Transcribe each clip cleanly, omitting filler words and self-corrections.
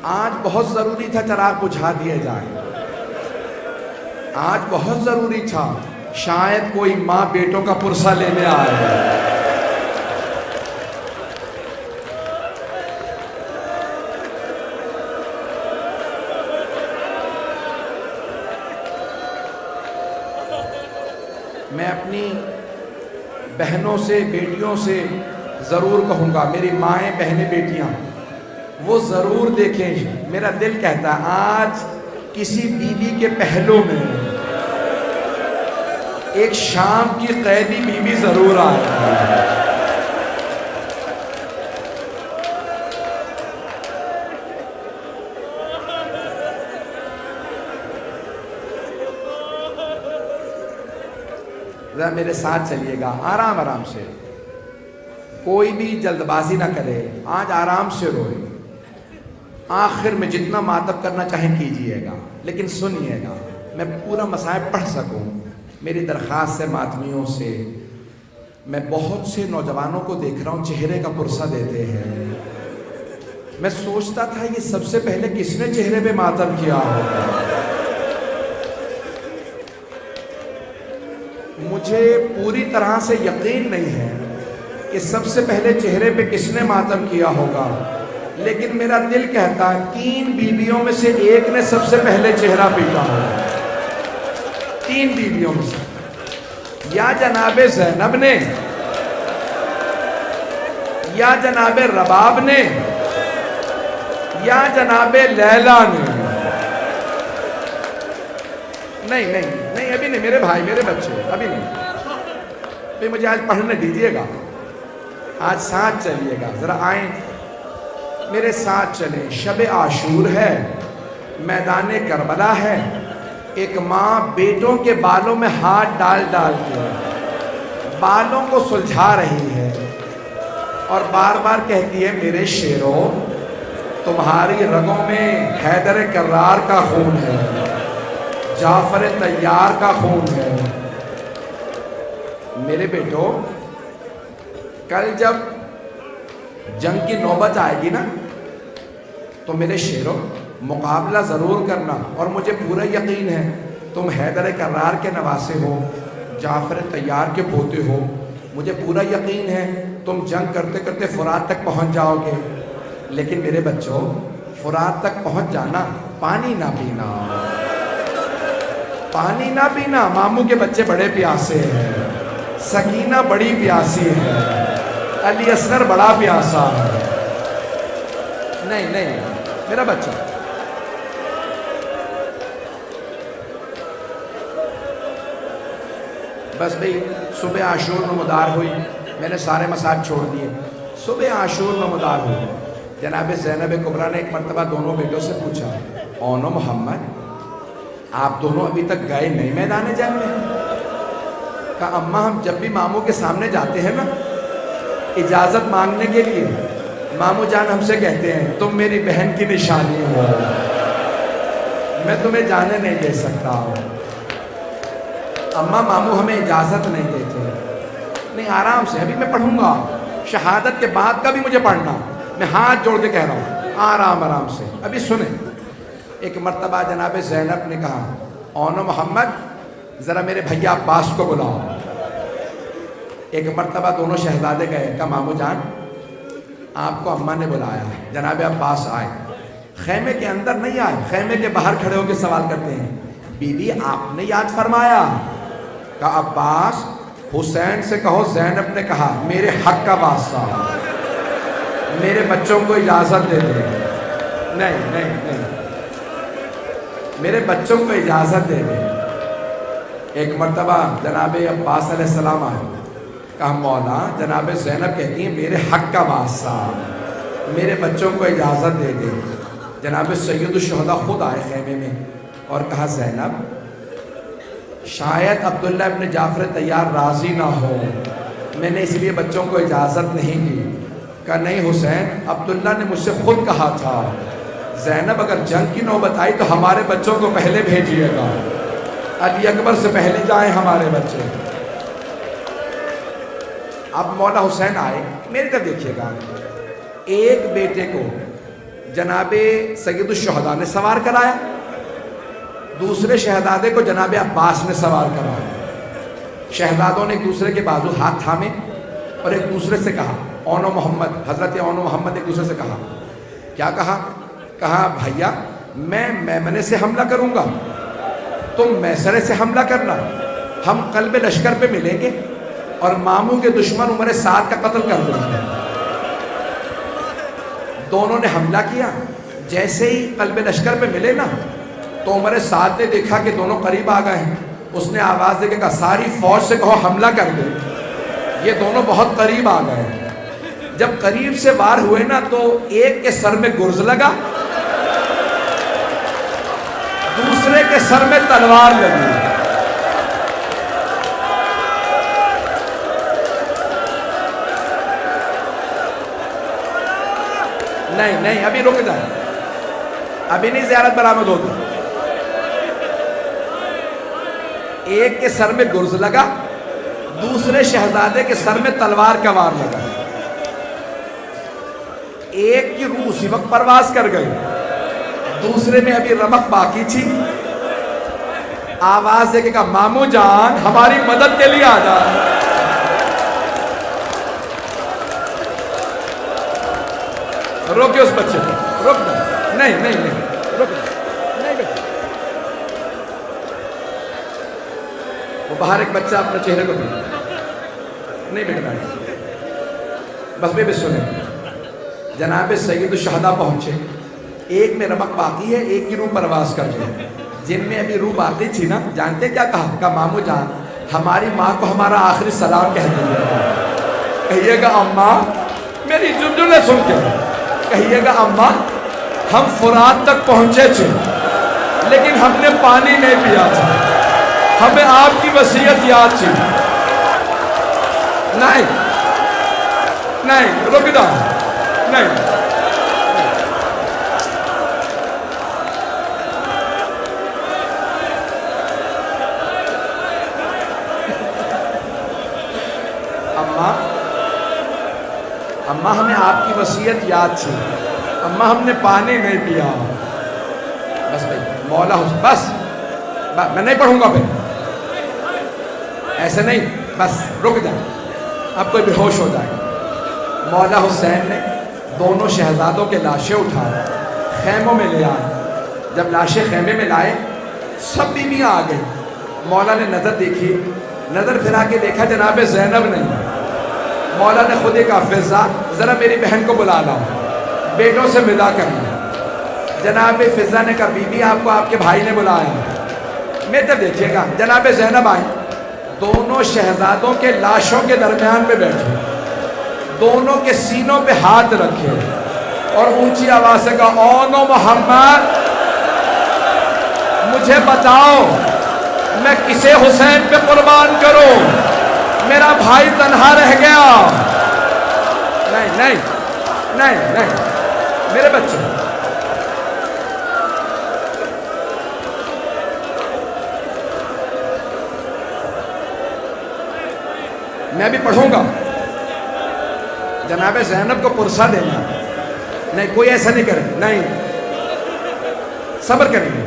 آج بہت ضروری تھا چراغ بجھا دیے جائیں، آج بہت ضروری تھا، شاید کوئی ماں بیٹوں کا پرسہ لینے آئے۔ میں اپنی بہنوں سے، بیٹیوں سے ضرور کہوں گا، میری مائیں، بہنیں، بیٹیاں، وہ ضرور دیکھیں۔ میرا دل کہتا ہے آج کسی بیوی کے پہلو میں ایک شام کی قیدی بیوی ضرور آئے۔ ذرا میرے ساتھ چلیے گا، آرام آرام سے، کوئی بھی جلد بازی نہ کرے، آج آرام سے روئے، آخر میں جتنا ماتم کرنا چاہیں کیجئے گا، لیکن سنیے گا، میں پورا مصائب پڑھ سکوں۔ میری درخواست ہے ماتمیوں سے، میں بہت سے نوجوانوں کو دیکھ رہا ہوں چہرے کا پرسہ دیتے ہیں، میں سوچتا تھا یہ سب سے پہلے کس نے چہرے پہ ماتم کیا ہوگا۔ مجھے پوری طرح سے یقین نہیں ہے کہ سب سے پہلے چہرے پہ کس نے ماتم کیا ہوگا، لیکن میرا دل کہتا ہے 3 بیویوں میں سے ایک نے سب سے پہلے چہرہ پیٹا ہوگا، 3 بیویوں میں سے، یا جناب زینب نے، یا جناب رباب نے، یا جناب لیلا نے۔ نہیں ابھی نہیں، میرے بھائی، میرے بچے، ابھی نہیں، مجھے آج پڑھنے دیجئے گا، آج ساتھ چلیے گا، ذرا آئیں میرے ساتھ چلیں۔ شب عاشور ہے، میدان کربلا ہے، ایک ماں بیٹوں کے بالوں میں ہاتھ ڈال ڈال کے بالوں کو سلجھا رہی ہے اور بار بار کہتی ہے میرے شیروں، تمہاری رگوں میں حیدر کرار کا خون ہے، جعفر طیار کا خون ہے۔ میرے بیٹو، کل جب جنگ کی نوبت آئے گی نا تو میرے شیروں مقابلہ ضرور کرنا، اور مجھے پورا یقین ہے تم حیدر کرار کے نواسے ہو، جعفر طیار کے پوتے ہو، مجھے پورا یقین ہے تم جنگ کرتے کرتے فرات تک پہنچ جاؤ گے، لیکن میرے بچوں، فرات تک پہنچ جانا، پانی نہ پینا، پانی نہ پینا۔ ماموں کے بچے بڑے پیاسے ہیں، سکینہ بڑی پیاسی ہے، علی اصغر بڑا پیاسا ہے۔ نہیں میرا بچہ، بس بھئی صبح عاشور نمودار ہوئی، میں نے سارے مسائب چھوڑ دیے، صبح عاشور نمودار ہوئی۔ جناب زینب کبریٰ نے ایک مرتبہ دونوں بیٹوں سے پوچھا، اونو محمد، آپ دونوں ابھی تک گئے نہیں میدان جنگ میں؟ کہا اماں، ہم جب بھی ماموں کے سامنے جاتے ہیں نا اجازت مانگنے کے لیے، ماموں جان ہم سے کہتے ہیں تم میری بہن کی نشانی ہو، میں تمہیں جانے نہیں دے سکتا ہوں۔ اماں، ماموں ہمیں اجازت نہیں دیتے۔ نہیں، آرام سے، ابھی میں پڑھوں گا، شہادت کے بعد کا بھی مجھے پڑھنا، میں ہاتھ جوڑ کے کہہ رہا ہوں، آرام آرام سے، ابھی سنیں۔ ایک مرتبہ جناب زینب نے کہا، اونو محمد، ذرا میرے بھیا عباس کو بلاؤ۔ ایک مرتبہ دونوں شہزادے گئے، کہا ماموں جان آپ کو اماں نے بلایا ہے۔ جناب عباس آئے، خیمے کے اندر نہیں آئے، خیمے کے باہر کھڑے ہو کے سوال کرتے ہیں، بی بی آپ نے یاد فرمایا؟ کہا عباس، حسین سے کہو زینب نے کہا میرے حق کا واسطہ، میرے بچوں کو اجازت دے دے۔ نہیں، میرے بچوں کو اجازت دے دے۔ ایک مرتبہ جناب عباس علیہ السلام آئے، کہا مولا، جناب زینب کہتی ہیں میرے حق کا واسطہ، میرے بچوں کو اجازت دے دے۔ جناب سید الشہداء خود آئے خیمے میں اور کہا زینب، شاید عبداللہ ابن جعفر طیار راضی نہ ہو، میں نے اس لیے بچوں کو اجازت نہیں دی۔ کہا نہیں حسین، عبداللہ نے مجھ سے خود کہا تھا زینب اگر جنگ کی نوبت آئی تو ہمارے بچوں کو پہلے بھیجیے گا، علی اکبر سے پہلے جائیں ہمارے بچے۔ اب مولا حسین آئے، میری طرف دیکھیے گا، ایک بیٹے کو جناب سید الشہداء نے سوار کرایا، دوسرے شہزادے کو جناب عباس نے سوار کرایا۔ شہزادوں نے ایک دوسرے کے بازو ہاتھ تھامے اور ایک دوسرے سے کہا، اونو محمد، حضرت اونو محمد ایک دوسرے سے کہا، کیا کہا؟ کہا بھائیا میں میمنے سے حملہ کروں گا، تم میسرے سے حملہ کرنا، ہم قلب لشکر پہ ملیں گے اور ماموں کے دشمن عمر سعد کا قتل کر دیں گے۔ دونوں نے حملہ کیا، جیسے ہی قلب لشکر پہ ملے نا تو عمر سعد نے دیکھا کہ دونوں قریب آ گئے ہیں، اس نے آواز دے کے کہا ساری فوج سے کہو حملہ کر دے، یہ دونوں بہت قریب آ گئے ہیں۔ جب قریب سے وار ہوئے نا تو ایک کے سر میں گرز لگا، دوسرے کے سر میں تلوار لگی۔ نہیں ابھی رک جائیں، ابھی نہیں زیارت برآمد ہوتی۔ ایک کے سر میں گرز لگا، دوسرے شہزادے کے سر میں تلوار کا وار لگا۔ ایک کی روح اسی وقت پرواز کر گئی، دوسرے میں ابھی رمق باقی تھی۔ آواز دے کے کہا مامو جان ہماری مدد کے لیے آ جا۔ روکے اس بچے کو، رک جا، نہیں رک جا، نہیں بیٹا۔ وہ باہر ایک بچہ اپنے چہرے کو نہیں بیٹا، بس بے سنیں۔ جناب سید الشہداء پہنچے، ایک میں رمق باقی ہے، ایک کی روح پرواز کر رہی ہے۔ جن میں ابھی روح باقی تھی نا، جانتے کیا کہا؟ کہا مامو جان ہماری ماں کو ہمارا آخری سلام کہہ دیجیے، کہیے گا اماں میری جملے سن کے، کہیے گا اماں ہم فرات تک پہنچے تھے لیکن ہم نے پانی نہیں پیا تھا، ہمیں آپ کی وصیت یاد تھی۔ نہیں رک جا، نہیں اماں ہمیں آپ کی وصیت یاد تھی، اماں ہم نے پانی نہیں پیا۔ بس بھائی مولا حسین، بس میں نہیں پڑھوں گا پھر، ایسے نہیں، بس رک جائیں، اب کوئی بے ہوش ہو جائے گا۔ مولا حسین نے دونوں شہزادوں کے لاشیں اٹھائے، خیموں میں لے آئے۔ جب لاشیں خیمے میں لائے سب بیویاں آ گئی۔ مولا نے نظر دیکھی، نظر پھرا کے دیکھا جناب زینب نہیں۔ مولا نے خود ہی کہا فضا ذرا میری بہن کو بلا لاؤ، بیٹوں سے ودا کرنا۔ جناب فضا نے کہا بی بی آپ کو آپ کے بھائی نے بلایا۔ میں تو دیکھیے گا جناب زینب آئی، دونوں شہزادوں کے لاشوں کے درمیان میں بیٹھے، دونوں کے سینوں پہ ہاتھ رکھے اور اونچی آواز سے کہا اونو محمد مجھے بتاؤ میں کسے حسین پہ قربان کروں، میرا بھائی تنہا رہ گیا۔ نہیں میرے بچے، میں بھی پڑھوں گا، جناب زینب کو پرسہ دینا، نہیں کوئی ایسا نہیں کرے، نہیں صبر کریں گے،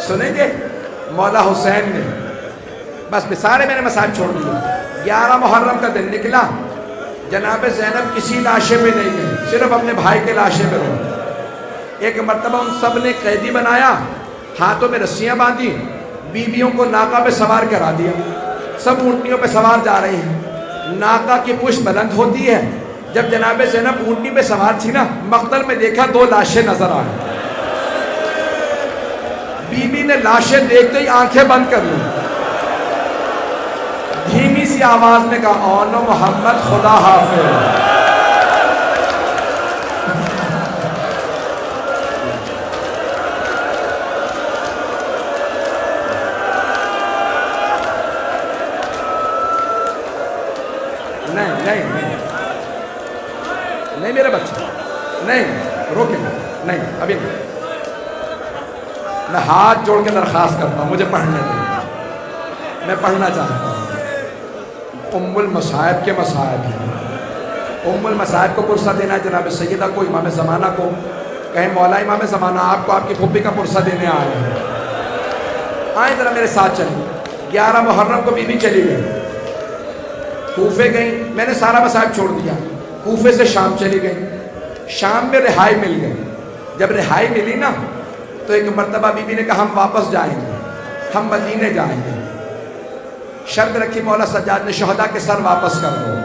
سنیں گے۔ مولا حسین نے بس سارے میرے مسائل چھوڑ دیے۔ 11 محرم کا دن نکلا، جناب زینب کسی لاشے پہ نہیں گئی، صرف اپنے بھائی کے لاشے پہ رہی۔ ایک مرتبہ ان سب نے قیدی بنایا، ہاتھوں میں رسیاں باندھی، بیویوں کو ناکہ پہ سوار کرا دیا، سب اونٹنیوں پہ سوار جا رہی ہیں۔ ناکہ کی پشت بلند ہوتی ہے، جب جناب زینب اونٹنی پہ سوار تھی نا، مقتل میں دیکھا 2 لاشیں نظر آئیں۔ بی بی نے لاشیں دیکھتے ہی آنکھیں بند کر لی، دھیمی سی آواز میں کہا اونو محمد خدا حافظ۔ نہیں میرے بچے، نہیں روکیں، نہیں ابھی نہیں۔ میں ہاتھ جوڑ کے درخواست کرتا ہوں مجھے پڑھنے دیں، میں پڑھنا چاہتا ہوں۔ ام المصائب کے مصائب ہیں، ام المصائب کو پرسہ دینا ہے جناب سیدہ کو، امام زمانہ کو، کہیں مولا امام زمانہ آپ کو آپ کی پھپھی کا پرسہ دینے آئے ہیں، آئیں ذرا میرے ساتھ چلیں۔ 11 محرم کو بی بی چلی گئی، کوفے گئی، میں نے سارا مصائب چھوڑ دیا، کوفے سے شام چلی گئی، شام میں رہائی مل گئی۔ جب رہائی ملی نا تو ایک مرتبہ بی بی نے کہا ہم واپس جائیں گے، ہم مدینے جائیں گے۔ شرط رکھی مولا سجاد نے شہداء کے سر واپس کر دو،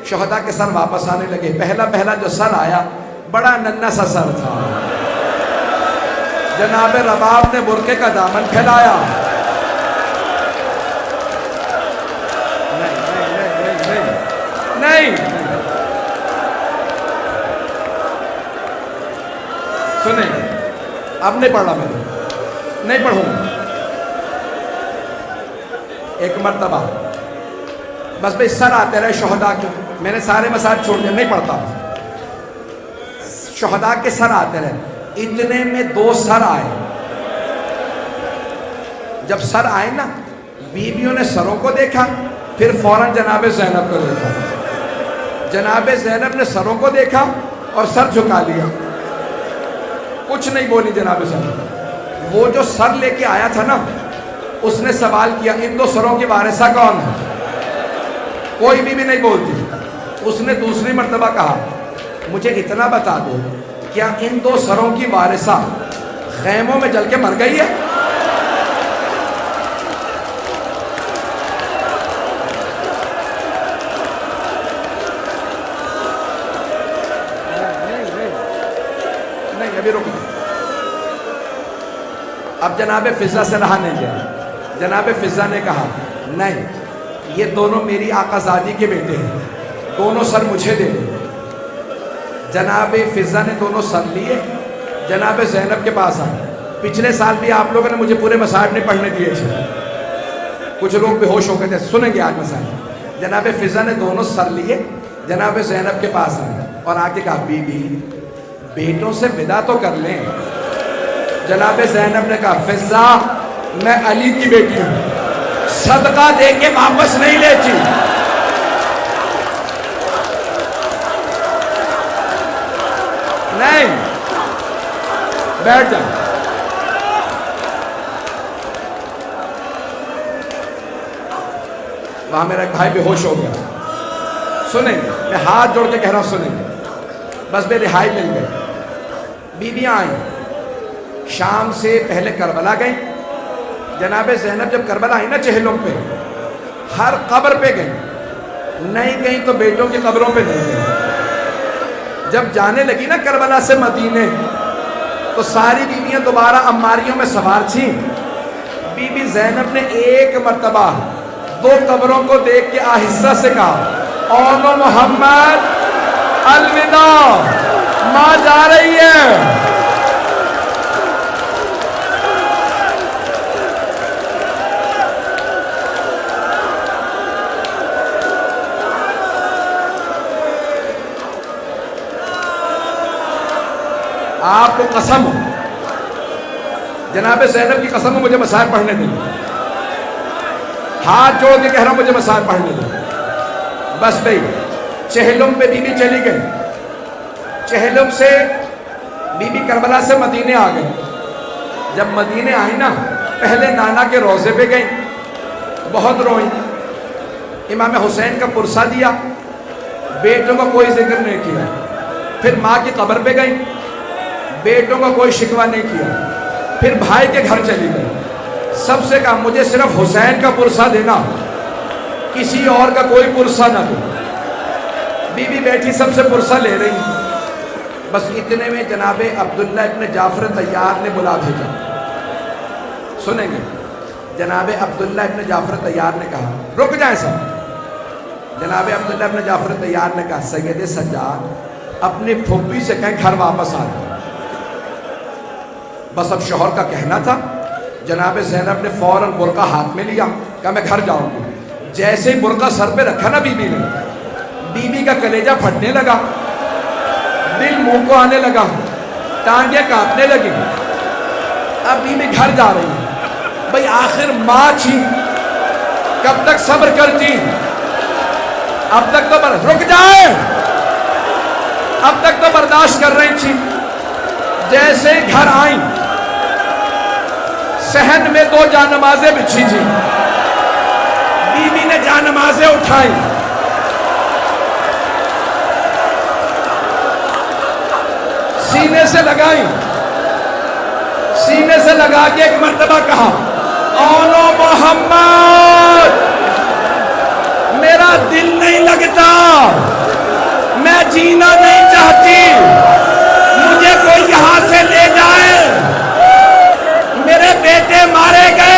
شہداء کے سر واپس آنے لگے۔ پہلا جو سر آیا بڑا ننھا سا سر تھا، جناب رباب نے برقعے کا دامن پھیلایا، نہیں سنیں، اب نہیں پڑھ رہا، میں نہیں پڑھوں گا۔ ایک مرتبہ بس بھئی سر آتے رہے شہداء کے، میں نے سارے مسائل چھوڑ دیا، نہیں پڑھتا، شہداء کے سر آتے رہے، اتنے میں 2 سر آئے۔ جب سر آئے نا بیویوں نے سروں کو دیکھا، پھر فوراً جناب زینب کو دیکھا، جناب زینب نے سروں کو دیکھا اور سر جھکا لیا، کچھ نہیں بولی جناب زینب۔ وہ جو سر لے کے آیا تھا نا اس نے سوال کیا ان 2 سروں کی وارثہ کون ہے؟ کوئی بھی نہیں بولتی۔ اس نے دوسری مرتبہ کہا مجھے اتنا بتا دو کیا ان 2 سروں کی وارثہ خیموں میں جل کے مر گئی ہے؟ نہیں ابھی رکو، اب جناب فضہ سے رہا نہیں گیا۔ جناب فضہ نے کہا نہیں، یہ دونوں میری آقا زادی کے بیٹے ہیں، دونوں سر مجھے دے دیں۔ جناب فضہ نے دونوں سر لیے، جناب زینب کے پاس آئے۔ پچھلے سال بھی آپ لوگوں نے مجھے پورے مسائب نہیں پڑھنے دیے تھے، کچھ لوگ بے ہوش ہو گئے تھے، سنیں گے آج مسائب۔ جناب فضہ نے دونوں سر لیے، جناب زینب کے پاس آئے اور آ کے کہا بی بی بیٹوں سے ودا تو کر لیں۔ جناب زینب نے کہا فضہ میں علی کی بیٹی ہوں، صدقہ دے کے واپس نہیں لیتی۔ نہیں بیٹھ جائیں، وہاں میرا ایک بھائی بے ہوش ہو گیا، سنیں گے، میں ہاتھ جوڑ کے کہہ رہا ہوں سنیں گے۔ بس بے رہائی مل گئی، بیویاں آئیں، شام سے پہلے کربلا گئیں۔ جناب زینب جب کربلا آئی نا چہلم پہ، ہر قبر پہ گئیں، نہیں گئیں تو بیٹوں کی قبروں پہ نہیں گئیں۔ جب جانے لگی نا کربلا سے مدینے تو ساری بیویاں دوبارہ اماریوں میں سوار تھیں۔ بی بی زینب نے ایک مرتبہ 2 قبروں کو دیکھ کے آہستہ سے کہا اون محمد الوداع، ماں جا رہی ہے۔ آپ کو قسم ہو، جناب زینب کی قسم ہو، مجھے مسائل پڑھنے دیں، ہاتھ جوڑ کے کہہ رہا ہوں مجھے مسائل پڑھنے دیں۔ بس بھئی چہلم پہ بی بی چلی گئی، چہلم سے بی بی کربلا سے مدینے آ گئی۔ جب مدینے آئی نا پہلے نانا کے روضے پہ گئی، بہت روئیں، امام حسین کا پرسہ دیا، بیٹوں کا کوئی ذکر نہیں کیا۔ پھر ماں کی قبر پہ گئی، بیٹوں کا کوئی شکوہ نہیں کیا۔ پھر بھائی کے گھر چلی گئی، سب سے کہا مجھے صرف حسین کا پرسہ دینا، کسی اور کا کوئی پرسہ نہ دو۔ بی بی بیٹھی سب سے پرسہ لے رہی، بس اتنے میں جناب عبداللہ ابن جعفر طیار نے بلا بھیجا۔ سنیں گے، جناب عبداللہ ابن جعفر طیار نے کہا رک جائیں سب۔ جناب عبداللہ ابن جعفر طیار نے کہا سید سجاد اپنی پھوپھی سے کہیں گھر واپس آ جائے۔ بس اب شوہر کا کہنا تھا، جناب زینب نے فوراً برقع ہاتھ میں لیا، کہا میں گھر جاؤں گی۔ جیسے ہی برقع سر پہ رکھا نا بی بی نے، بی بی کا کلیجہ پھٹنے لگا، دل منہ کو آنے لگا، ٹانگیں کانپنے لگی۔ اب بی بی گھر جا رہی ہے، بھئی آخر ماں تھی، کب تک صبر کرتی، اب تک تو رک جائے۔ اب تک تو برداشت کر رہی تھی، جیسے گھر آئیں صحن میں 2 جانمازیں بچھی تھی، بی بی نے جانمازیں اٹھائیں، سینے سے لگائیں، سینے سے لگا کے ایک مرتبہ کہا اونو محمد، میرا دل نہیں لگتا، میں جینا نہیں چاہتی، مجھے کوئی یہاں سے لے جائے، میرے بیٹے مارے گئے